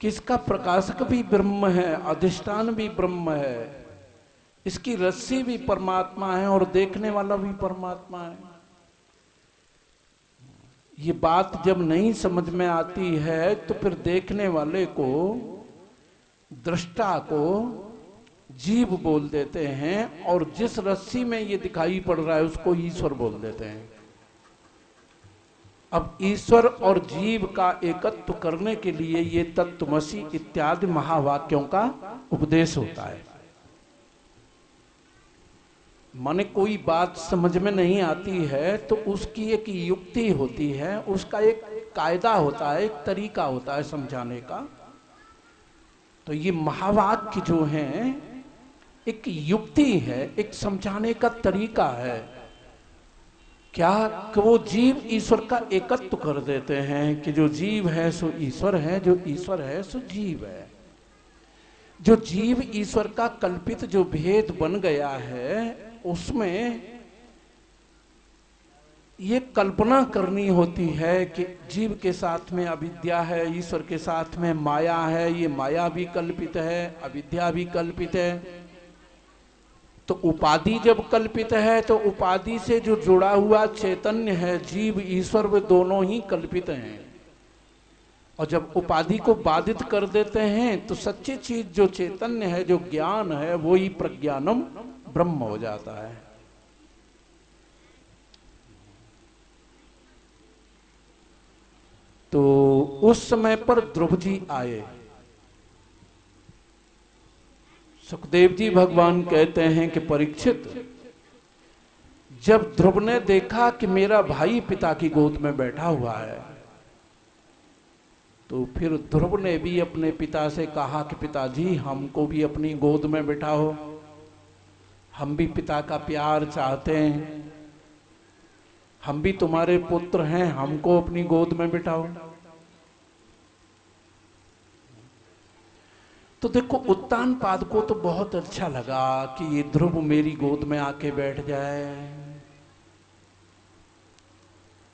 कि इसका प्रकाशक भी ब्रह्म है, अधिष्ठान भी ब्रह्म है, इसकी रस्सी भी परमात्मा है और देखने वाला भी परमात्मा है। ये बात जब नहीं समझ में आती है तो फिर देखने वाले को, दृष्टा को जीव बोल देते हैं, और जिस रस्सी में ये दिखाई पड़ रहा है उसको ईश्वर बोल देते हैं। अब ईश्वर और जीव का एकत्व करने के लिए ये तत्त्वमसि इत्यादि महावाक्यों का उपदेश होता है। माने कोई बात समझ में नहीं आती है तो उसकी एक युक्ति होती है, उसका एक कायदा होता है, एक तरीका होता है समझाने का। तो ये महावाक्य जो हैं एक युक्ति है, एक समझाने का तरीका है। क्या कि वो जीव ईश्वर का एकत्व कर देते हैं कि जो जीव है सो ईश्वर है, जो ईश्वर है सो जीव है। जो जीव ईश्वर का कल्पित जो भेद बन गया है उसमें ये कल्पना करनी होती है कि जीव के साथ में अविद्या है, ईश्वर के साथ में माया है, ये माया भी कल्पित है, अविद्या भी कल्पित है। तो उपाधि जब कल्पित है तो उपाधि से जो जुड़ा हुआ चैतन्य है, जीव ईश्वर, वे दोनों ही कल्पित हैं। और जब उपाधि को बाधित कर देते हैं तो सच्ची चीज जो चैतन्य है, जो ज्ञान है, वो ही प्रज्ञानम ब्रह्म हो जाता है। तो उस समय पर ध्रुव जी आए। सुखदेव जी भगवान कहते हैं कि परीक्षित, जब ध्रुव ने देखा कि मेरा भाई पिता की गोद में बैठा हुआ है, तो फिर ध्रुव ने भी अपने पिता से कहा कि पिताजी हमको भी अपनी गोद में बिठाओ, हम भी पिता का प्यार चाहते हैं, हम भी तुम्हारे पुत्र हैं, हमको अपनी गोद में बिठाओ। तो देखो उत्तानपाद को तो बहुत अच्छा लगा कि ये ध्रुव मेरी गोद में आके बैठ जाए।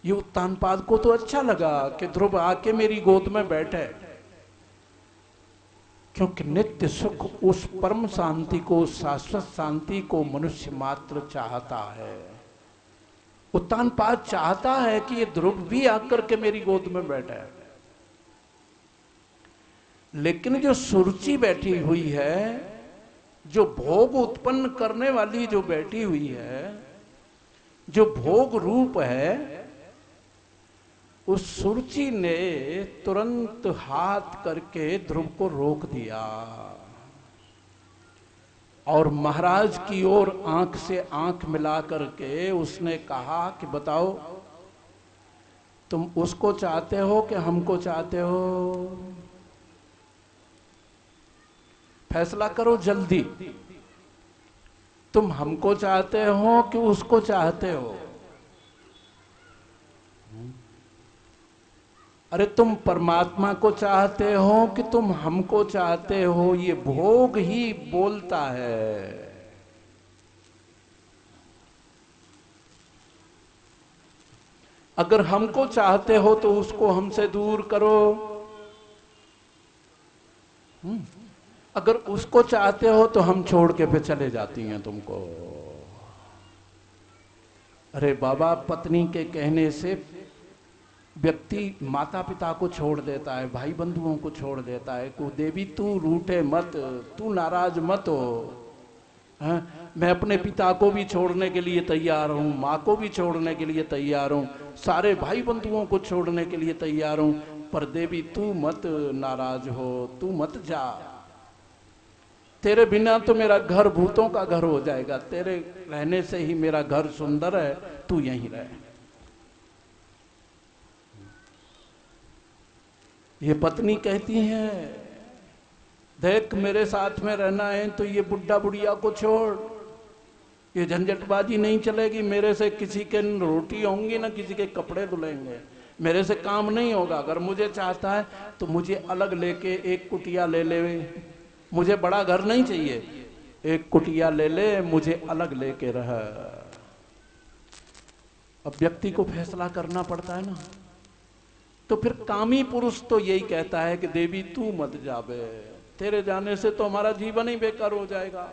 ये उत्तानपाद को तो अच्छा लगा कि ध्रुव आके मेरी गोद में बैठे, क्योंकि नित्य सुख, उस परम शांति को, शाश्वत शांति को मनुष्य मात्र चाहता है। उत्तानपाद चाहता है कि ये ध्रुव भी आकर के मेरी गोद में बैठे। लेकिन जो सुरुचि बैठी हुई है, जो भोग उत्पन्न करने वाली जो बैठी हुई है, जो भोग रूप है, उस सुरुचि ने तुरंत हाथ करके ध्रुव को रोक दिया और महाराज की ओर आंख से आंख मिला करके उसने कहा कि बताओ तुम उसको चाहते हो कि हमको चाहते हो? फैसला करो जल्दी, तुम हमको चाहते हो कि उसको चाहते हो? अरे तुम परमात्मा को चाहते हो कि तुम हमको चाहते हो? ये भोग ही बोलता है। अगर हमको चाहते हो तो उसको हमसे दूर करो, अगर उसको चाहते हो तो हम छोड़ के फिर चले जाती हैं तुमको। अरे बाबा, पत्नी के कहने से व्यक्ति माता पिता को छोड़ देता है, भाई बंधुओं को छोड़ देता है। को देवी तू रूठे मत, तू नाराज मत हो। मैं अपने पिता को भी छोड़ने के लिए तैयार हूँ, माँ को भी छोड़ने के लिए तैयार हूँ, सारे भाई बंधुओं को छोड़ने के लिए तैयार हूँ, पर देवी तू मत नाराज हो, तू मत जा। तेरे बिना तो मेरा घर भूतों का घर हो जाएगा, तेरे रहने से ही मेरा घर सुंदर है, तू यहीं रह। ये पत्नी कहती है, देख मेरे साथ में रहना है तो ये बुढ़ा बुढ़िया को छोड़, ये झंझटबाजी नहीं चलेगी। मेरे से किसी के रोटी होंगी ना किसी के कपड़े धुलेंगे, मेरे से काम नहीं होगा। अगर मुझे चाहता है तो मुझे अलग लेके एक कुटिया ले ले, मुझे बड़ा घर नहीं चाहिए, एक कुटिया ले ले, मुझे अलग लेके रह। अब व्यक्ति को फैसला करना पड़ता है ना। तो फिर कामी पुरुष तो यही कहता है कि देवी तू मत जाबे, तेरे जाने से तो हमारा जीवन ही बेकार हो जाएगा।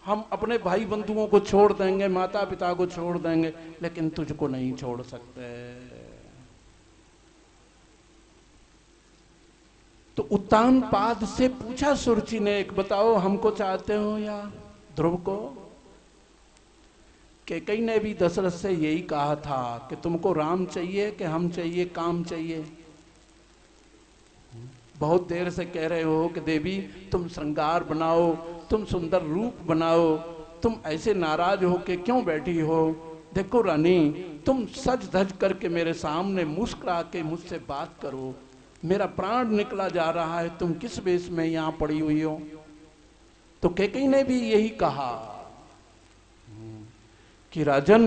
हम अपने भाई बंधुओं को छोड़ देंगे, माता पिता को छोड़ देंगे, लेकिन तुझको नहीं छोड़ सकते। तो उत्तानपाद से पूछा सुरुचि ने, एक बताओ हमको चाहते हो या ध्रुव को? कैकेयी ने भी दशरथ से यही कहा था कि तुमको राम चाहिए कि हम चाहिए, काम चाहिए? बहुत देर से कह रहे हो कि देवी तुम श्रृंगार बनाओ, तुम सुंदर रूप बनाओ, तुम ऐसे नाराज हो के क्यों बैठी हो? देखो रानी, तुम सज धज करके मेरे सामने मुस्कुरा के मुझसे बात करो, मेरा प्राण निकला जा रहा है, तुम किस वेश में यहाँ पड़ी हुई हो? तो कैकेयी ने भी यही कहा कि राजन,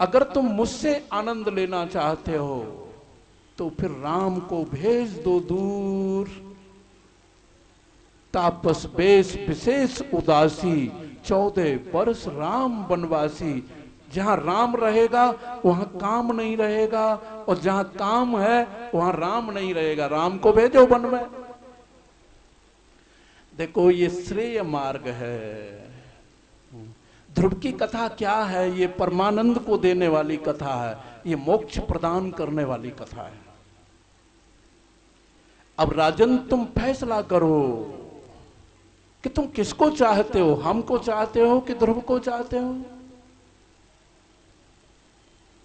अगर तुम मुझसे आनंद लेना चाहते हो तो फिर राम को भेज दो दूर। तापस बेश विशेष उदासी, 14 वर्ष राम वनवासी। जहां राम रहेगा वहां काम नहीं रहेगा, और जहां काम है वहां राम नहीं रहेगा। राम को भेजो वन में। देखो ये श्रेय मार्ग है। ध्रुव की कथा क्या है? ये परमानंद को देने वाली कथा है, ये मोक्ष प्रदान करने वाली कथा है। अब राजन तुम फैसला करो कि तुम किसको चाहते हो, हमको चाहते हो कि ध्रुव को चाहते हो?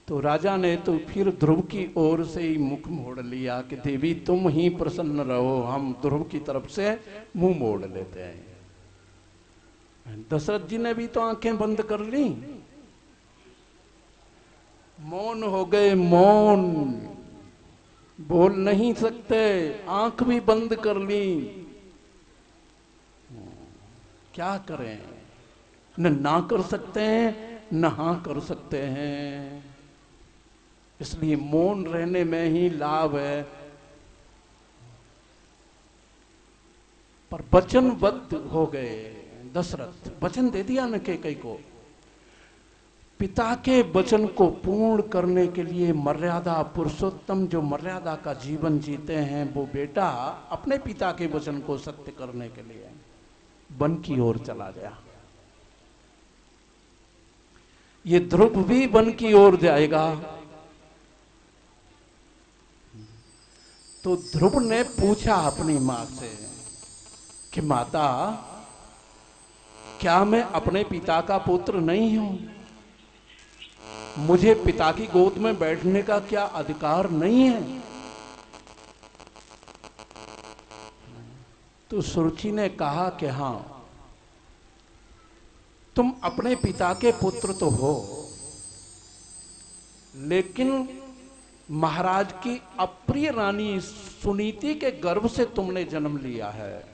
तो राजा ने तो फिर ध्रुव की ओर से ही मुख मोड़ लिया कि देवी तुम ही प्रसन्न रहो, हम ध्रुव की तरफ से मुंह मोड़ लेते हैं। दशरथ जी ने भी तो आंखें बंद कर ली, मौन हो गए, मौन, बोल नहीं सकते, आंख भी बंद कर ली। क्या करें? न ना कर सकते हैं न हाँ कर सकते हैं, इसलिए मौन रहने में ही लाभ है। पर वचनबद्ध हो गए दशरथ, वचन दे दिया न कैकेयी को। पिता के वचन को पूर्ण करने के लिए मर्यादा पुरुषोत्तम जो मर्यादा का जीवन जीते हैं, वो बेटा अपने पिता के वचन को सत्य करने के लिए वन की ओर चला गया। ये ध्रुव भी वन की ओर जाएगा। तो ध्रुव ने पूछा अपनी मां से कि माता, क्या मैं अपने पिता का पुत्र नहीं हूं? मुझे पिता की गोद में बैठने का क्या अधिकार नहीं है? तो सुरुचि ने कहा कि हां, तुम अपने पिता के पुत्र तो हो, लेकिन महाराज की अप्रिय रानी सुनीति के गर्भ से तुमने जन्म लिया है,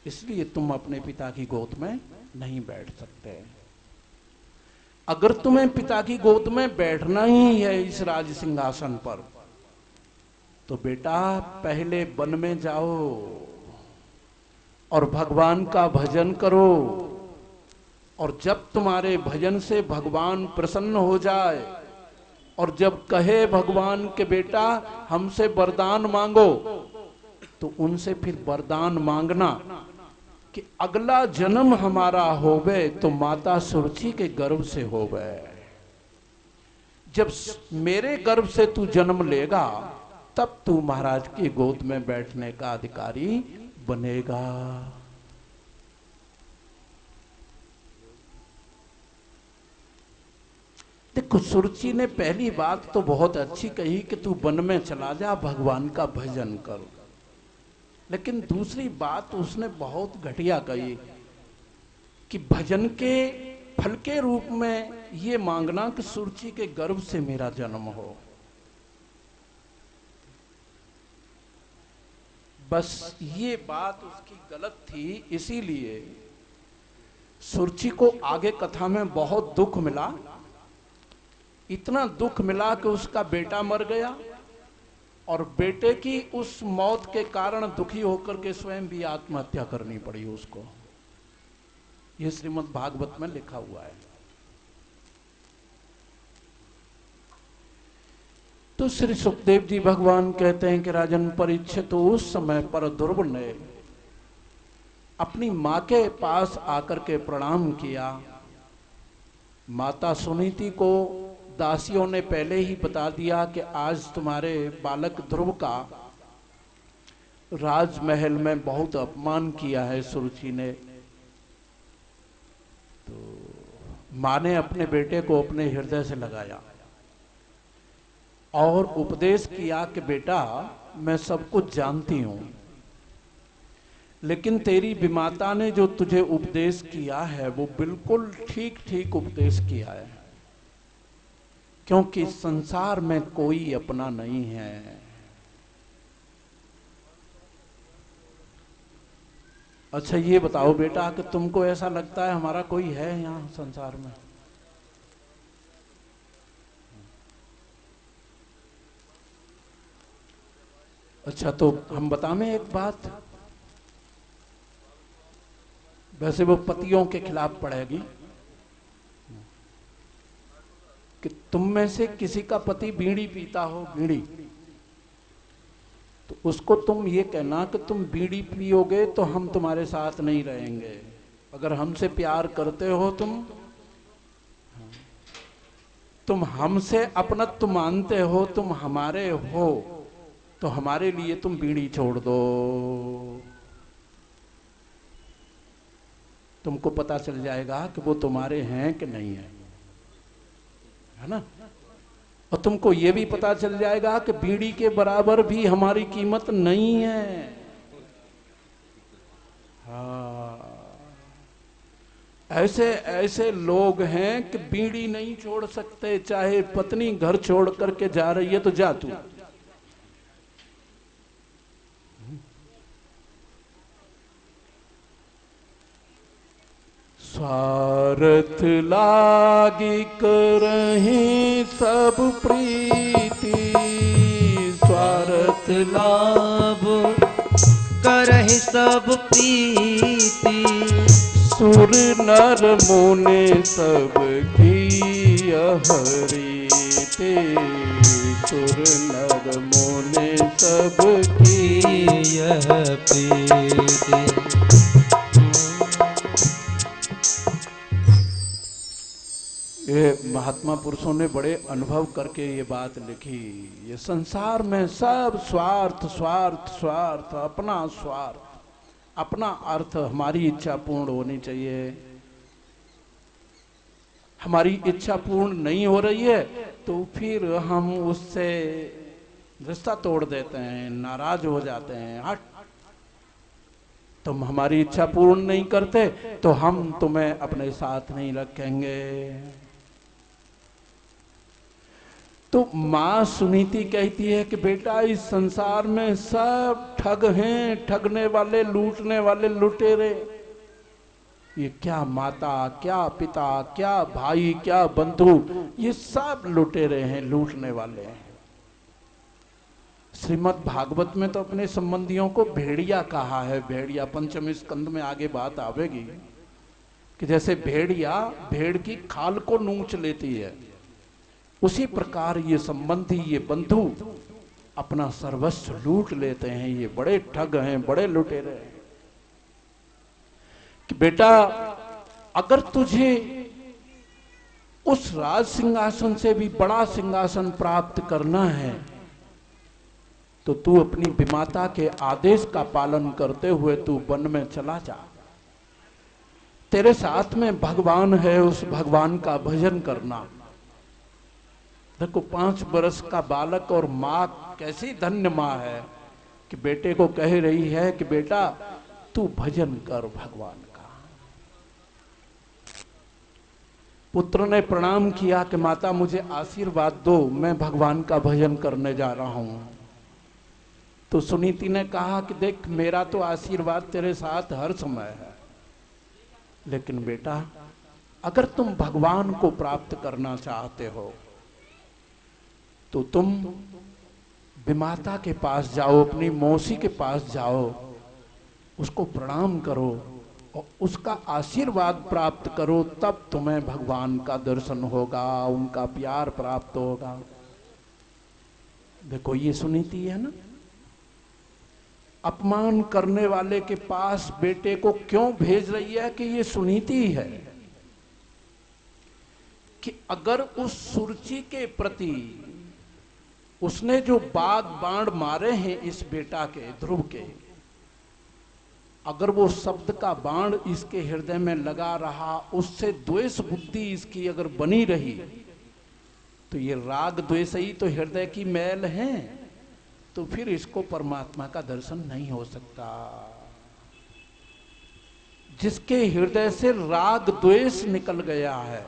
इसलिए तुम अपने पिता की गोद में नहीं बैठ सकते। अगर तुम्हें पिता की गोद में बैठना ही है इस राज सिंहासन पर, तो बेटा पहले वन में जाओ और भगवान का भजन करो, और जब तुम्हारे भजन से भगवान प्रसन्न हो जाए और जब कहे भगवान के बेटा हमसे वरदान मांगो, तो उनसे फिर वरदान मांगना कि अगला जन्म हमारा होवे तो माता सुरुचि के गर्भ से होवे। जब मेरे गर्भ से तू जन्म लेगा तब तू महाराज की गोद में बैठने का अधिकारी बनेगा। देखो सुरुचि ने पहली बात तो बहुत अच्छी कही कि तू वन में चला जा, भगवान का भजन कर। लेकिन दूसरी बात उसने बहुत घटिया कही कि भजन के फल के रूप में ये मांगना कि सुरुचि के गर्भ से मेरा जन्म हो। बस ये बात उसकी गलत थी, इसीलिए सुरुचि को आगे कथा में बहुत दुख मिला। इतना दुख मिला कि उसका बेटा मर गया और बेटे की उस मौत के कारण दुखी होकर के स्वयं भी आत्महत्या करनी पड़ी उसको। यह श्रीमद् भागवत में लिखा हुआ है। तो श्री सुखदेव जी भगवान कहते हैं कि राजन परीक्षित, तो उस समय पर ध्रुव ने अपनी मां के पास आकर के प्रणाम किया। माता सुनीति को दासियों ने पहले ही बता दिया कि आज तुम्हारे बालक ध्रुव का राजमहल में बहुत अपमान किया है सुरुचि ने। तो मां ने अपने बेटे को अपने हृदय से लगाया और उपदेश किया कि बेटा, मैं सब कुछ जानती हूं, लेकिन तेरी विमाता ने जो तुझे उपदेश किया है वो बिल्कुल ठीक ठीक उपदेश किया है, क्योंकि संसार में कोई अपना नहीं है। अच्छा ये बताओ बेटा कि तुमको ऐसा लगता है हमारा कोई है यहाँ संसार में? अच्छा तो हम बताएं एक बात, वैसे वो पतियों के खिलाफ पड़ेगी कि तुम में से किसी का पति बीड़ी पीता हो, बीड़ी, तो उसको तुम ये कहना कि तुम बीड़ी पियोगे तो हम तुम्हारे साथ नहीं रहेंगे। अगर हमसे प्यार करते हो तुम हमसे अपनत्व मानते हो, तुम हमारे हो, तो हमारे लिए तुम बीड़ी छोड़ दो। तुमको पता चल जाएगा कि वो तुम्हारे हैं कि नहीं है ना। और तुमको ये भी पता चल जाएगा कि बीड़ी के बराबर भी हमारी कीमत नहीं है। हाँ, ऐसे ऐसे लोग हैं कि बीड़ी नहीं छोड़ सकते, चाहे पत्नी घर छोड़ करके जा रही है तो जा तू। स्वार्थ लागी करहीं सब प्रीति, स्वार्थ लाभ करहि सब प्रीति, सुर नर मुने सब की हरिते, सुर नर मुने सब की यह प्रीति। ये महात्मा पुरुषों ने बड़े अनुभव करके ये बात लिखी। ये संसार में सब स्वार्थ स्वार्थ स्वार्थ, अपना स्वार्थ, अपना अर्थ। हमारी इच्छा पूर्ण होनी चाहिए। हमारी इच्छा पूर्ण नहीं हो रही है तो फिर हम उससे रिश्ता तोड़ देते हैं, नाराज हो जाते हैं। हट, तुम हमारी इच्छा पूर्ण नहीं करते तो हम तुम्हें अपने साथ नहीं रखेंगे। तो माँ सुनीति कहती है कि बेटा, इस संसार में सब ठग हैं, ठगने वाले, लूटने वाले, लुटेरे। ये क्या माता, क्या पिता, क्या भाई, क्या बंधु, ये सब लुटेरे हैं, लूटने वाले हैं। श्रीमद् भागवत में तो अपने संबंधियों को भेड़िया कहा है। भेड़िया, पंचम स्कंद में आगे बात आवेगी कि जैसे भेड़िया भेड़ की खाल को नोच लेती है, उसी प्रकार ये संबंधी, ये बंधु अपना सर्वस्व लूट लेते हैं। ये बड़े ठग हैं, बड़े लुटेरे हैं। कि बेटा, अगर तुझे उस राज सिंहासन से भी बड़ा सिंहासन प्राप्त करना है तो तू अपनी विमाता के आदेश का पालन करते हुए तू वन में चला जा। तेरे साथ में भगवान है, उस भगवान का भजन करना। देखो, 5 वर्ष का बालक और माँ कैसी धन्य माँ है कि बेटे को कह रही है कि बेटा तू भजन कर भगवान का। पुत्र ने प्रणाम किया कि माता मुझे आशीर्वाद दो, मैं भगवान का भजन करने जा रहा हूं। तो सुनीति ने कहा कि देख, मेरा तो आशीर्वाद तेरे साथ हर समय है, लेकिन बेटा अगर तुम भगवान को प्राप्त करना चाहते हो तो तुम विमाता के पास जाओ, अपनी मौसी के पास जाओ, उसको प्रणाम करो और उसका आशीर्वाद प्राप्त करो, तब तुम्हें भगवान का दर्शन होगा, उनका प्यार प्राप्त होगा। देखो ये सुनीति है ना, अपमान करने वाले के पास बेटे को क्यों भेज रही है कि ये सुनीति है कि अगर उस सुरुचि के प्रति उसने जो बाग बाण मारे हैं इस बेटा के ध्रुव के, अगर वो शब्द का बाण इसके हृदय में लगा रहा, उससे द्वेष बुद्धि इसकी अगर बनी रही, तो ये राग द्वेष ही तो हृदय की मैल है, तो फिर इसको परमात्मा का दर्शन नहीं हो सकता। जिसके हृदय से राग द्वेष निकल गया है,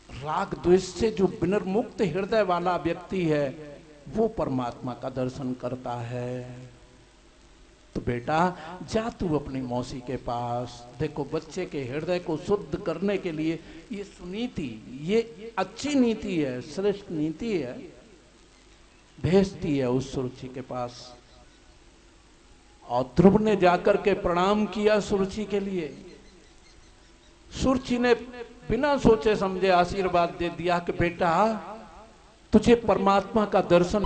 राग द्वेष से जो विनिर्मुक्त हृदय वाला व्यक्ति है, वो परमात्मा का दर्शन करता है। तो बेटा जा तू अपनी मौसी के पास। देखो बच्चे के हृदय को शुद्ध करने के लिए ये सुनीति, ये अच्छी नीति है, श्रेष्ठ नीति है, भेजती है उस सुरुचि के पास। और ध्रुव ने जाकर के प्रणाम किया सुरुचि के लिए। सुरुचि ने बिना सोचे समझे आशीर्वाद दे दिया कि बेटा तुझे परमात्मा का दर्शन